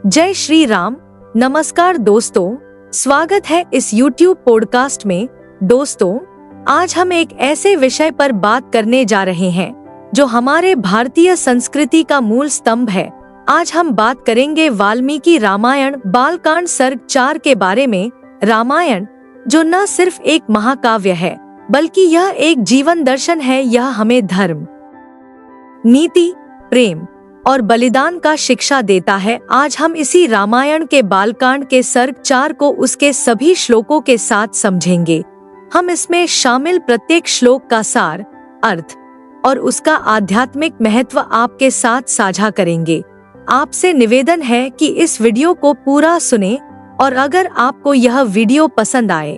जय श्री राम। नमस्कार दोस्तों, स्वागत है इस YouTube पॉडकास्ट में। दोस्तों, आज हम एक ऐसे विषय पर बात करने जा रहे हैं जो हमारे भारतीय संस्कृति का मूल स्तंभ है। आज हम बात करेंगे वाल्मीकि रामायण बालकांड सर्ग 4 के बारे में। रामायण जो न सिर्फ एक महाकाव्य है बल्कि यह एक जीवन दर्शन है। यह हमें धर्म, नीति, प्रेम और बलिदान का शिक्षा देता है। आज हम इसी रामायण के बालकांड के सर्ग 4 को उसके सभी श्लोकों के साथ समझेंगे। हम इसमें शामिल प्रत्येक श्लोक का सार, अर्थ और उसका आध्यात्मिक महत्व आपके साथ साझा करेंगे। आपसे निवेदन है कि इस वीडियो को पूरा सुने और अगर आपको यह वीडियो पसंद आए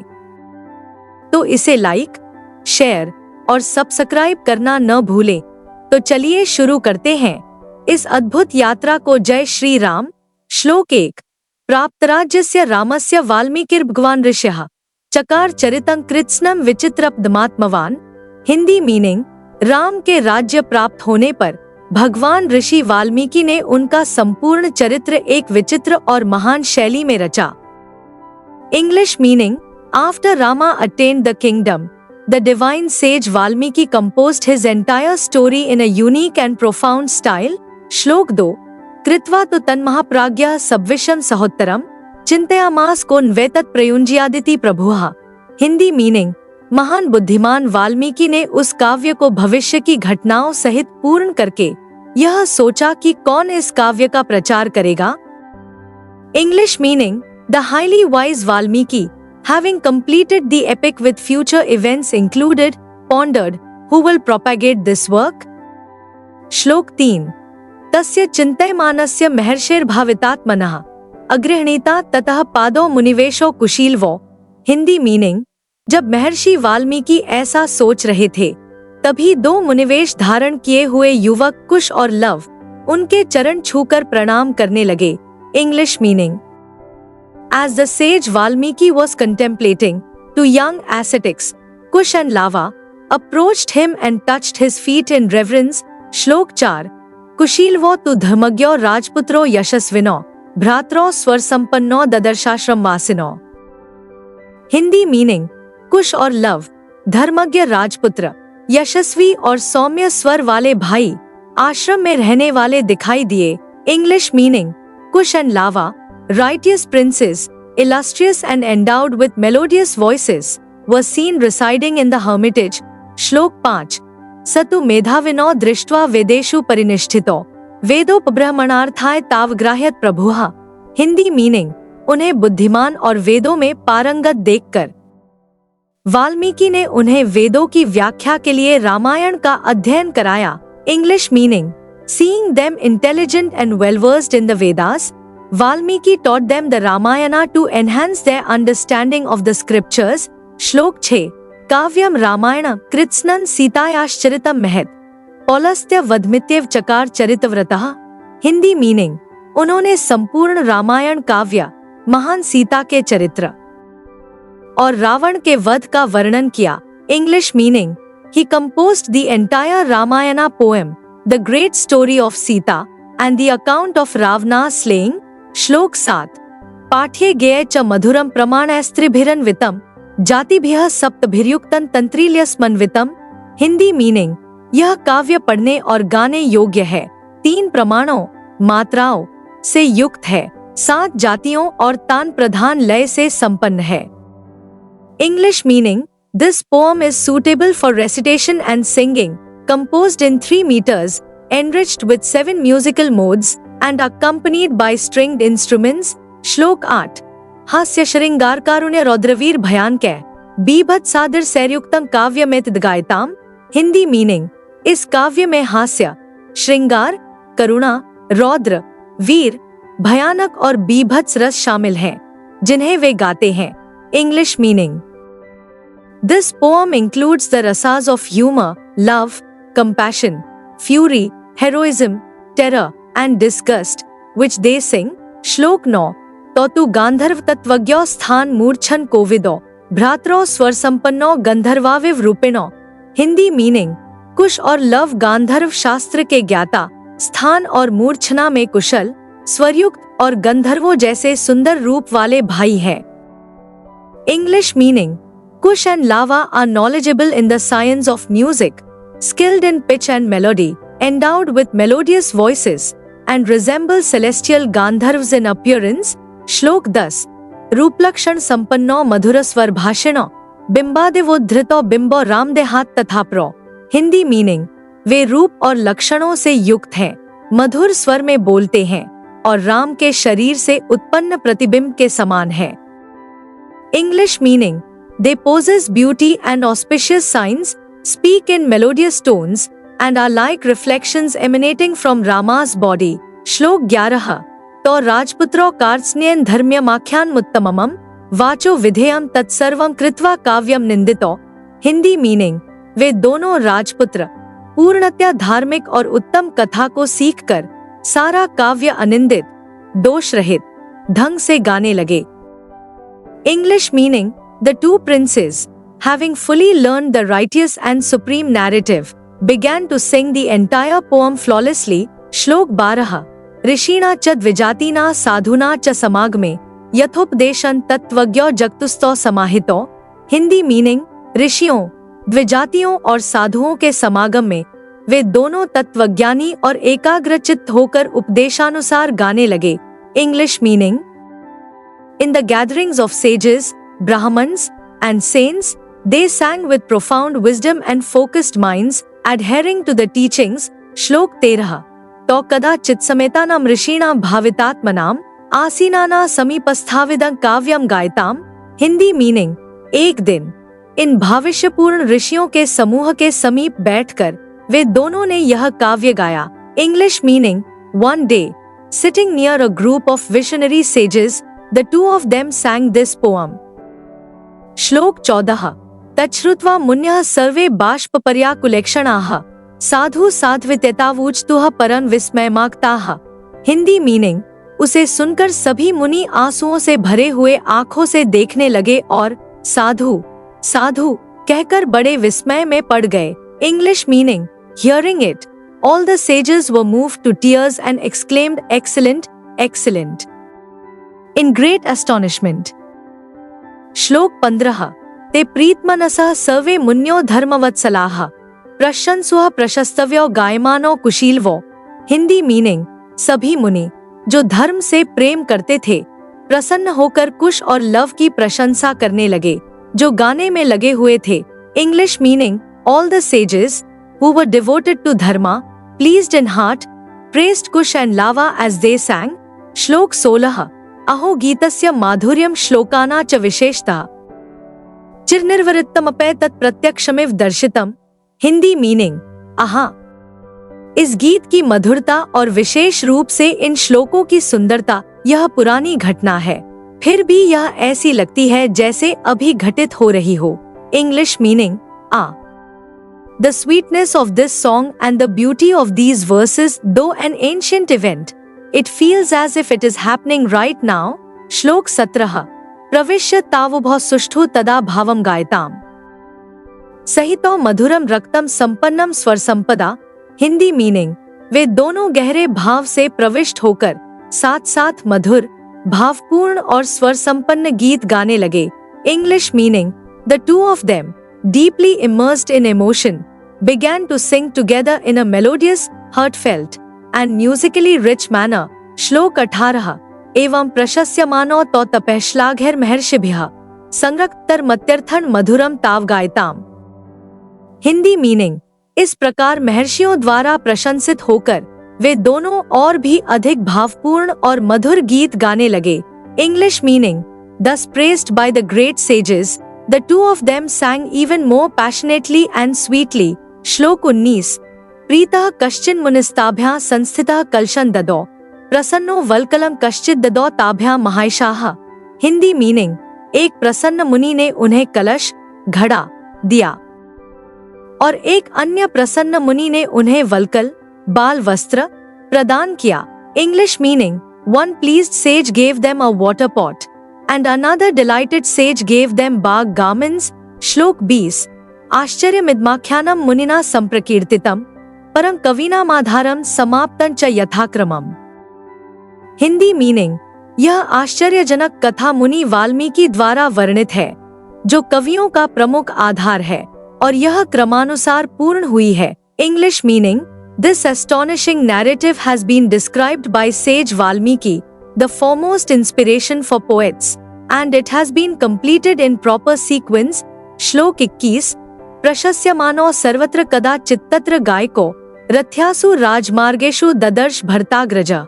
तो इसे लाइक, शेयर और सब्सक्राइब करना न भूलें। तो चलिए शुरू करते हैं इस अद्भुत यात्रा को। जय श्री राम। श्लोक 1। प्राप्तराज्यस्य रामस्य वाल्मीकिर्भगवान् ऋषिः चकार चरितं कृत्स्नं विचित्रपदमात्मवान्। हिंदी मीनिंग, राम के राज्य प्राप्त होने पर भगवान ऋषि वाल्मीकि ने उनका संपूर्ण चरित्र एक विचित्र और महान शैली में रचा। English meaning, after Rama attend the kingdom, the divine sage Valmiki composed his entire story in a unique and profound style. श्लोक 2। कृत्वा तु तन्महाप्राज्ञः सब्विषं सहोत्तरं चिन्तयामास को नवेतत् प्रयुञ्ज्यादिति प्रभुः। हिंदी मीनिंग, महान बुद्धिमान वाल्मीकि ने उस काव्य को भविष्य की घटनाओं सहित पूर्ण करके यह सोचा कि कौन इस काव्य का प्रचार करेगा। English meaning, the highly wise Valmiki having completed the epic with future events included, pondered, who will propagate this work? श्लोक 3। तस्य चिन्तयमानस्य महर्षिर्भावितात्मनः अगृह्णीता ततः पादौ मुनिवेशो कुशीलवो। हिंदी मीनिंग, जब महर्षि वाल्मीकि ऐसा सोच रहे थे तभी 2 मुनिवेश धारण किए हुए युवक कुश और लव उनके चरण छूकर प्रणाम करने लगे। English meaning, as the sage Valmiki was contemplating, 2 young ascetics, Kush and Lava, approached him and touched his feet in reverence. श्लोक 4। कुशीलवो तु धर्मज्ञो राजपुत्रो यशस्विनो भ्रात्रो स्वर संपन्नो ददर्शाश्रम वासिनो। हिंदी मीनिंग, कुश और लव धर्मज्ञ राजपुत्र, यशस्वी और सौम्य स्वर वाले भाई आश्रम में रहने वाले दिखाई दिए। English meaning, Kush and lava, righteous princes, illustrious and endowed with melodious voices, were seen residing in the hermitage. श्लोक 5। सतु मेधाविनो दृष्ट्वा वेदेषु परिनिष्ठितो वेदोपब्रह्मणार्थाय तावग्राह्यत प्रभुः। हिंदी मीनिंग, उन्हें बुद्धिमान और वेदों में पारंगत देखकर वाल्मीकि ने उन्हें वेदों की व्याख्या के लिए रामायण का अध्ययन कराया। English meaning, seeing them intelligent and well versed in the Vedas, Valmiki taught them the Ramayana to enhance their understanding of the scriptures. श्लोक 6। काव्यम रामायण कृत्स्नं सीतायाश्चरितं महत् पौलस्त्य वधमित्यव चकार चरितव्रतः। हिंदी मीनिंग, उन्होंने संपूर्ण रामायण काव्य महान सीता के चरित्र और रावण के वध का वर्णन किया। English meaning, he composed the entire Ramayana poem, the great story of Sita and the account of Ravana's slaying. श्लोक 7। पाठ्ये गेय च मधुरम प्रमाणैस्त्रिभिरन्वितम् जातिभिः सप्तभिर्युक्तं तंत्रील्यस्मन्वितम्। हिंदी मीनिंग, यह काव्य पढ़ने और गाने योग्य है, 3 प्रमाणों मात्राओं से युक्त है, 7 जातियों और तान प्रधान लय से संपन्न है। English meaning, this poem is suitable for recitation and singing, composed in 3 meters, enriched with 7 musical modes and accompanied by stringed instruments. श्लोक 8। हास्य श्रृंगार कारुण्य रौद्रवीर भयानक बीभत्स सादर सैर्युक्तम काव्यमेतद् गायताम। हिंदी मीनिंग, इस काव्य में हास्य, श्रृंगार, करुणा, रौद्र, वीर, भयानक और बीभत्स रस शामिल हैं जिन्हें वे गाते हैं। English meaning, this poem includes the rasas of humour, love, compassion, fury, heroism, terror and disgust, which they sing. श्लोक 9। तौतु गांधर्व तत्वज्ञो स्थान मूर्छन कोविदो भ्रात्रो स्वर संपन्नो गंधर्वाविव रूपिणो। हिंदी मीनिंग, कुश और लव गांधर्व शास्त्र के ज्ञाता, स्थान और मूर्छना में कुशल, स्वरयुक्त और गंधर्वों जैसे सुंदर रूप वाले भाई हैं। English meaning: Kush and Lava are knowledgeable in the science of music, skilled in pitch and melody, endowed with melodious voices, and resemble celestial Gandharvs in appearance. श्लोक 10। रूपलक्षण संपन्नो मधुर स्वर भाषिणो, बिंबादिवोद्धृतो बिंबो रामदेहात तथा प्रो। हिंदी मीनिंग: वे रूप और लक्षणों से युक्त हैं, मधुर स्वर में बोलते हैं और राम के शरीर से उत्पन्न प्रतिबिंब के समान हैं। English meaning: they possess beauty and auspicious signs, speak in melodious tones, and are like reflections emanating from Rama's body. श्लोक 11। तो राजपुत्रो कार्त्स्न्येन धर्म्यमाख्यानमुत्तमम्, वाचो विधेयं तत्सर्वं कृत्वा काव्यम निंदितो। हिंदी मीनिंग: वे दोनों राजपुत्र पूर्णतया धार्मिक और उत्तम कथा को सीखकर सारा काव्य अनिंदित, दोष रहित ढंग से गाने लगे। English meaning: the two princess, having fully learned the righteous and supreme narrative, began to sing the entire poem flawlessly. श्लोक 12। ऋषिणा च द्विजातिना साधुना च समागमे, यथोपदेशन तत्त्वज्ञो जगतुस्तो समाहितो। हिंदी मीनिंग: ऋषियों, द्विजातियों और साधुओं के समागम में वे दोनों तत्वज्ञानी और एकाग्रचित्त होकर उपदेशानुसार गाने लगे। English meaning: in the gatherings of sages, Brahmins and saints, they sang with profound wisdom and focused minds, adhering to the teachings. श्लोक 13। तो कदाचित् समेतानां ऋषीणां भावितात्मनां आसीनाना समीपस्थाविदं काव्यम गायताम। हिंदी मीनिंग: एक दिन इन भविष्यपूर्ण ऋषियों के समूह के समीप बैठकर वे दोनों ने यह काव्य गाया। English meaning: one day, sitting near a group of visionary sages, the two of them sang this poem. श्लोक 14। तच्छ्रुत्वा मुन्यः सर्वे बाष्पपर्याकुलेक्षणाः, साधु साध्वित्यतावूचतुः परं विस्मयमागताः। हिंदी मीनिंग: उसे सुनकर सभी मुनि आंसुओं से भरे हुए आंखों से देखने लगे और साधु साधु कहकर बड़े विस्मय में पड़ गए। English meaning: hearing it, all the sages were moved to tears and exclaimed excellent excellent in great astonishment. श्लोक 15। ते प्रीतमनसः सर्वे मुन्यो धर्मवत्सलाः, प्रशंसुः प्रशस्तव्यो गायमानो कुशीलवो। हिंदी मीनिंग: सभी मुनि जो धर्म से प्रेम करते थे प्रसन्न होकर कुश और लव की प्रशंसा करने लगे, जो गाने में लगे हुए थे। English meaning: all the sages who were devoted to dharma, pleased in heart, praised Kush and Lava as they sang. श्लोक 16। अहो गीतस्य माधुर्यं श्लोकाना च विशेषतः चिरनिर्वृत्तमपि तत् प्रत्यक्षमेव दर्शितम्। हिंदी मीनिंग: आहा, इस गीत की मधुरता और विशेष रूप से इन श्लोकों की सुंदरता यह पुरानी घटना है, फिर भी यह ऐसी लगती है जैसे अभी घटित हो रही हो। English meaning: the sweetness of this song and the beauty of these verses, though an ancient event, it feels as if it is happening right now. श्लोक 17। प्रविश्य तावुभौ सुष्ठु तदा भावम गायताम, सहितो मधुरम रक्तम संपन्नम स्वर संपदा। हिंदी मीनिंग: वे दोनों गहरे भाव से प्रविष्ट होकर साथ साथ मधुर, भावपूर्ण और स्वर संपन्न गीत गाने लगे। English meaning: the two of them, deeply immersed in emotion, began to sing together in a melodious, heartfelt and musically rich manner. श्लोक 18। एवं प्रशस्यमानो तो तपः श्लाघैर महर्षिभ्यः, संरक्तर्मत्यर्थं मधुरम ताव गायताम। हिंदी मीनिंग: इस प्रकार महर्षियों द्वारा प्रशंसित होकर वे दोनों और भी अधिक भावपूर्ण और मधुर गीत गाने लगे। English meaning: thus praised by the great sages, the two of them sang even more passionately and sweetly. श्लोक 19। प्रीतः कश्चिन् मुनिस्ताभ्यां संस्थितः कलशं ददौ, प्रसन्नो वल्कलं कश्चित् ददौ ताभ्यां महायशाः। हिंदी मीनिंग: एक प्रसन्न मुनि ने उन्हें कलश, घड़ा दिया और एक अन्य प्रसन्न मुनि ने उन्हें वल्कल, बाल वस्त्र प्रदान किया। English meaning: one pleased sage gave them a water pot and another delighted sage gave them bark garments. श्लोक 20। आश्चर्यमिदमाख्यानं मुनिना संप्रकीर्तितं, परं कविनामाधारं समाप्तं च यथाक्रमम्। हिंदी मीनिंग। यह आश्चर्यजनक कथा मुनि वाल्मीकि द्वारा वर्णित है, जो कवियों का प्रमुख आधार है, और यह क्रमानुसार पूर्ण हुई है। English meaning. This astonishing narrative has been described by sage Valmiki, the foremost inspiration for poets, and it has been completed in proper sequence. श्लोक 21। प्रशस्यमानो सर्वत्र कदाचित् तत्र गायको रथ्यासु राजमार्गेषु ददर्श भरताग्रजा।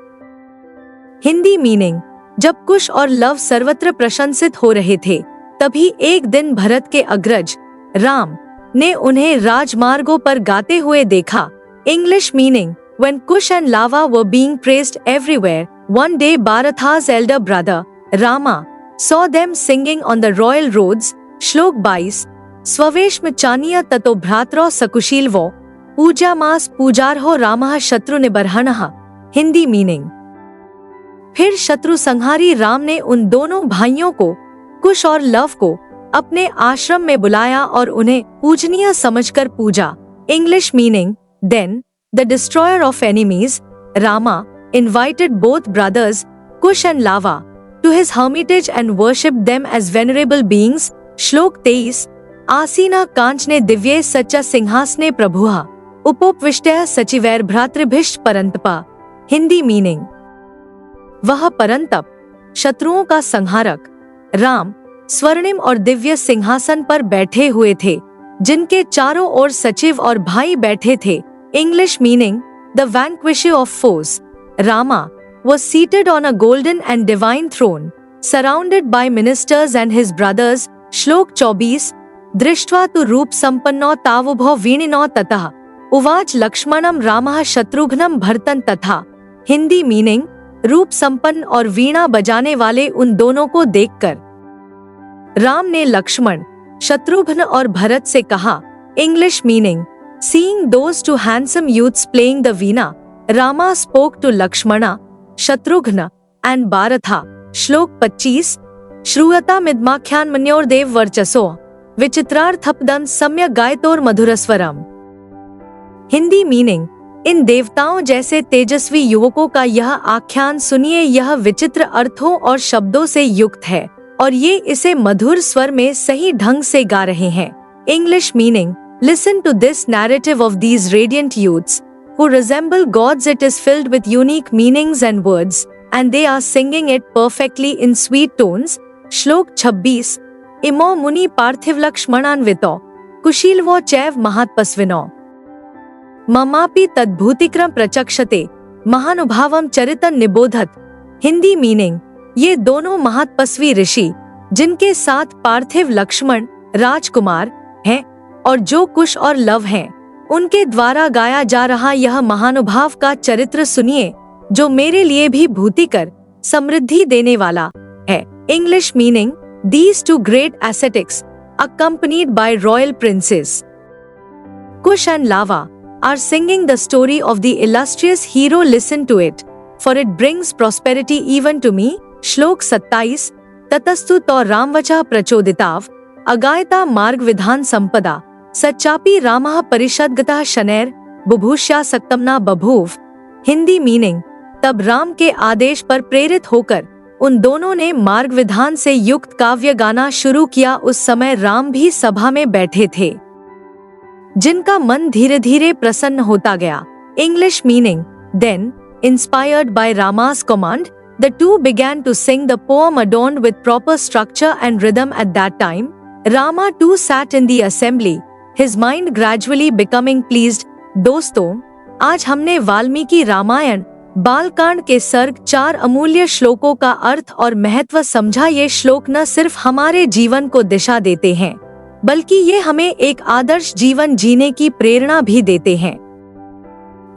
हिंदी मीनिंग। जब कुश और लव सर्वत्र प्रशंसित हो रहे थे, तभी एक दिन भरत के अग्रज राम ने उन्हें राजमार्गों पर गाते हुए देखा। English meaning. When Kush and Lava were being praised everywhere, one day Bharatha's elder brother, Rama, saw them singing on the royal roads. श्लोक 22। स्ववेश्म चानिय ततो भ्रात्रो सकुशीलवो पूजामास पूजार्हो रामः शत्रु निबर्हणः। हिंदी मीनिंग। फिर शत्रु संहारी राम ने उन दोनों भाइयों को, कुश और लव को, अपने आश्रम में बुलाया और उन्हें पूजनीय समझकर पूजा। English meaning. Then, the destroyer of enemies, Rama, invited both brothers, Kush and Lava, to his hermitage and worshipped them as venerable beings. श्लोक 23। आसीना कांचने दिव्ये सच्चा सिंहासने प्रभुः उपोपविष्टः सचिवैर भ्रातृभिश्च परंतपा। हिंदी मीनिंग। वह परंतप, शत्रुओं का संहारक, राम स्वर्णिम और दिव्य सिंहासन पर बैठे हुए थे, जिनके चारों ओर सचिव और भाई बैठे थे। English meaning. The vanquisher of foes, Rama, was seated on a golden and divine throne, surrounded by ministers and his brothers. श्लोक 24। दृष्ट्वा तु रूप संपन्नो तावुभो वीणिनो ततः उवाच लक्ष्मणं रामः शत्रुघ्नं भरतं तथा। हिंदी मीनिंग। रूप संपन्न और वीणा बजाने वाले उन दोनों को देखकर राम ने लक्ष्मण, शत्रुघ्न और भरत से कहा। English meaning. Seeing those two handsome youths playing the veena, Rama spoke to Lakshmana, Shatrughna, and Bharatha. श्लोक 25। श्रूयता मिद्माख्यान मन्योर्देव वर्चसो विचित्रार्थपदं सम्यक गायतोर मधुरस्वरम। हिंदी मीनिंग। इन देवताओं जैसे तेजस्वी युवकों का यह आख्यान सुनिए, यह विचित्र अर्थों और शब्दों से युक्त है और ये इसे मधुर स्वर में सही ढंग से गा रहे हैं। English meaning. Listen to this narrative of these radiant youths who resemble gods. It is filled with unique meanings and words, and they are singing it perfectly in sweet tones. श्लोक 26। इमो मुनि पार्थिव लक्ष्मणान्वितो कुशीलवो चैव महात्पस्विनो ममापि तद्भूतिक्रम प्रचक्षते महानुभावम चरितं निबोधत। हिंदी मीनिंग। ये दोनों महातपस्वी ऋषि, जिनके साथ पार्थिव लक्ष्मण राजकुमार हैं और जो कुश और लव हैं, उनके द्वारा गाया जा रहा यह महानुभाव का चरित्र सुनिए, जो मेरे लिए भी भूतिकर समृद्धि देने वाला है। English meaning. These two great ascetics, accompanied by royal princes, Kush and Lava, are singing the story of the illustrious hero. Listen to it, for it brings prosperity even to me. श्लोक 27। ततस्तु तो रामवचः प्रचोदिताव अगायता मार्ग विधान संपदा सच्चापि रामः परिषद्गतः शनैर बुभूष्यासक्तं न बभूव। Hindi meaning. तब राम के आदेश पर प्रेरित होकर उन दोनों ने मार्ग विधान से युक्त काव्य गाना शुरू किया। उस समय राम भी सभा में बैठे थे, जिनका मन धीरे धीरे प्रसन्न होता गया। English meaning. Then, inspired by Rama's command, the two began to sing the poem adorned with proper structure and rhythm. At that time, Rama too sat in the assembly, his mind gradually becoming pleased. दोस्तों, आज हमने वाल्मीकि रामायण बालकांड के सर्ग 4 अमूल्य श्लोकों का अर्थ और महत्व समझा। ये श्लोक न सिर्फ हमारे जीवन को दिशा देते हैं, बल्कि ये हमें एक आदर्श जीवन जीने की प्रेरणा भी देते हैं।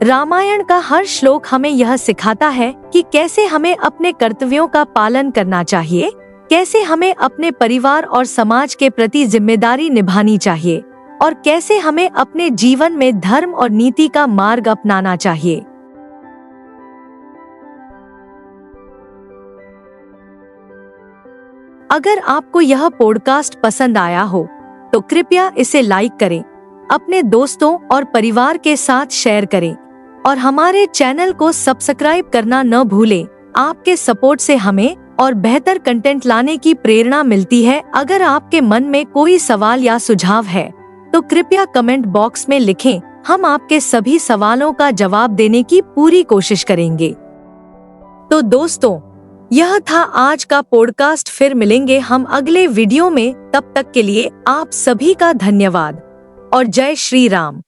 रामायण का हर श्लोक हमें यह सिखाता है कि कैसे हमें अपने कर्तव्यों का पालन करना चाहिए, कैसे हमें अपने परिवार और समाज के प्रति जिम्मेदारी निभानी चाहिए और कैसे हमें अपने जीवन में धर्म और नीति का मार्ग अपनाना चाहिए। अगर आपको यह पॉडकास्ट पसंद आया हो तो कृपया इसे लाइक करें, अपने दोस्तों और परिवार के साथ शेयर करें और हमारे चैनल को सब्सक्राइब करना न भूलें आपके सपोर्ट से हमें और बेहतर कंटेंट लाने की प्रेरणा मिलती है। अगर आपके मन में कोई सवाल या सुझाव है तो कृपया कमेंट बॉक्स में लिखें, हम आपके सभी सवालों का जवाब देने की पूरी कोशिश करेंगे। तो दोस्तों, यह था आज का पॉडकास्ट। फिर मिलेंगे हम अगले वीडियो में। तब तक के लिए आप सभी का धन्यवाद और जय श्री राम।